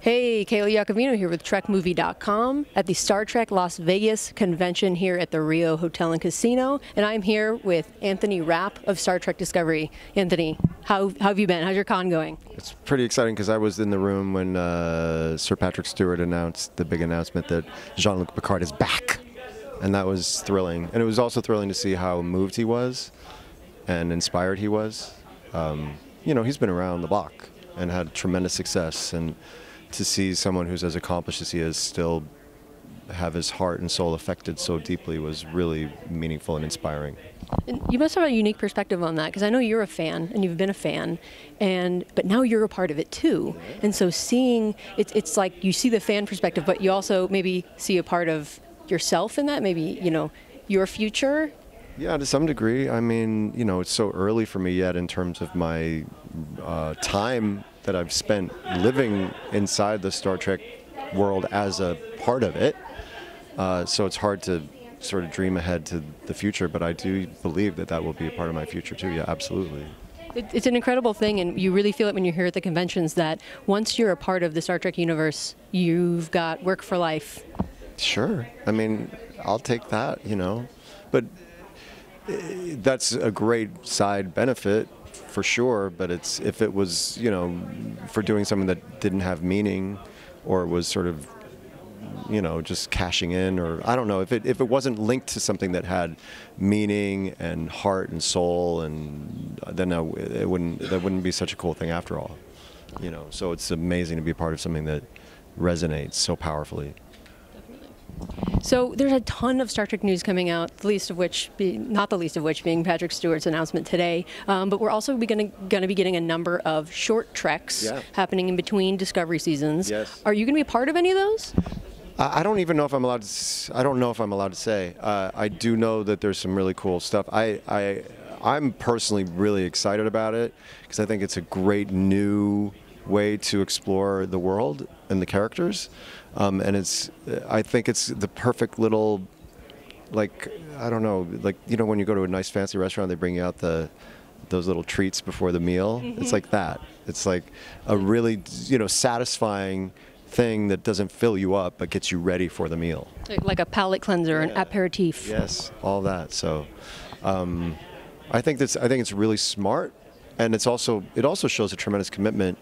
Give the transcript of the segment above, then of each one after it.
Hey, Kayla Iacovino here with TrekMovie.com at the Star Trek Las Vegas convention here at the Rio Hotel and Casino. And I'm here with Anthony Rapp of Star Trek Discovery. Anthony, how have you been? How's your con going? It's pretty exciting because I was in the room when Sir Patrick Stewart announced the big announcement that Jean-Luc Picard is back. And that was thrilling. And it was also thrilling to see how moved he was and inspired he was. You know, he's been around the block and had tremendous success. And to see someone who's as accomplished as he is still have his heart and soul affected so deeply was really meaningful and inspiring. And you must have a unique perspective on that, because I know you're a fan and you've been a fan, but now you're a part of it too. And so seeing it's like you see the fan perspective, but you also maybe see a part of yourself in that, maybe, you know, your future. Yeah, to some degree. I mean, you know, it's so early for me yet in terms of my time that I've spent living inside the Star Trek world as a part of it. So it's hard to sort of dream ahead to the future, but I do believe that that will be a part of my future too. Yeah, absolutely. It's an incredible thing, and you really feel it when you're here at the conventions that once you're a part of the Star Trek universe, you've got work for life. Sure. I mean, I'll take that, you know. But that's a great side benefit for sure, but if it was, you know, for doing something that didn't have meaning, or was sort of, you know, just cashing in, or I don't know, if it wasn't linked to something that had meaning and heart and soul, and then that wouldn't be such a cool thing after all, you know. So it's amazing to be a part of something that resonates so powerfully. So there's a ton of Star Trek news coming out, not the least of which being Patrick Stewart's announcement today. But we're also going to be getting a number of short treks happening in between Discovery seasons. Yes. Are you going to be a part of any of those? I don't even know if I'm allowed to. I don't know if I'm allowed to say. I do know that there's some really cool stuff. I'm personally really excited about it because I think it's a great new way to explore the world and the characters, and I think it's the perfect little, like, I don't know, like, you know, when you go to a nice fancy restaurant, they bring you out those little treats before the meal. Mm-hmm. It's like that. It's like a really, you know, satisfying thing that doesn't fill you up but gets you ready for the meal. Like a palate cleanser, an aperitif. Yes, all that. So I think it's really smart, and it also shows a tremendous commitment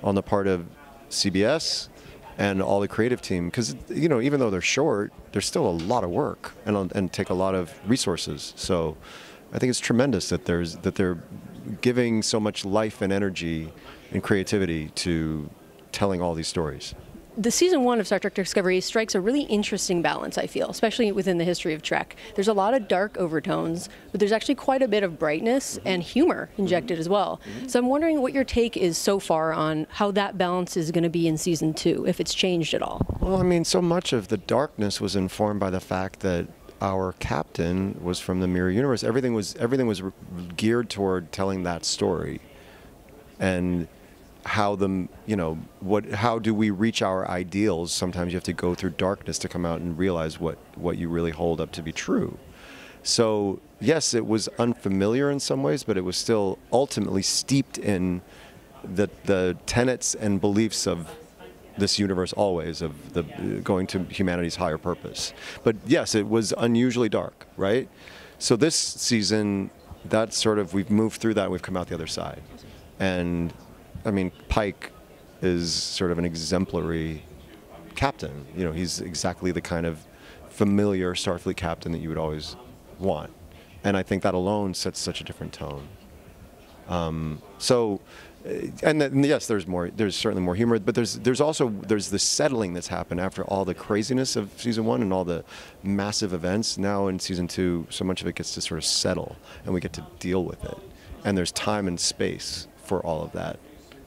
on the part of CBS and all the creative team, because, you know, even though they're short, there's still a lot of work and take a lot of resources. So I think it's tremendous that they're giving so much life and energy and creativity to telling all these stories. The season 1 of Star Trek Discovery strikes a really interesting balance, I feel, especially within the history of Trek. There's a lot of dark overtones, but there's actually quite a bit of brightness and humor injected as well. So I'm wondering what your take is so far on how that balance is going to be in season 2, if it's changed at all. Well, I mean, so much of the darkness was informed by the fact that our captain was from the mirror universe. Everything was geared toward telling that story, and how how do we reach our ideals? Sometimes you have to go through darkness to come out and realize what you really hold up to be true. So yes, it was unfamiliar in some ways, but it was still ultimately steeped in the tenets and beliefs of this universe, always, of the going to humanity's higher purpose. But yes, it was unusually dark, right? So this season, we've moved through that and we've come out the other side. And I mean, Pike is sort of an exemplary captain. You know, he's exactly the kind of familiar Starfleet captain that you would always want. And I think that alone sets such a different tone. Yes, there's certainly more humor, but there's also the settling that's happened after all the craziness of season 1 and all the massive events. Now in season 2, so much of it gets to sort of settle, and we get to deal with it. And there's time and space for all of that,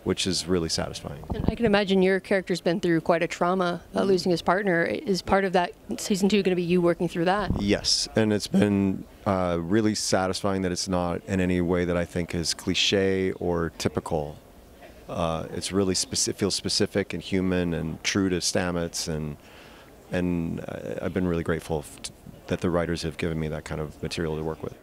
which is really satisfying. And I can imagine your character's been through quite a trauma, losing his partner. Is part of that season 2 going to be you working through that? Yes, and it's been really satisfying that it's not in any way that I think is cliche or typical. It's really feels specific and human and true to Stamets, and I've been really grateful that the writers have given me that kind of material to work with.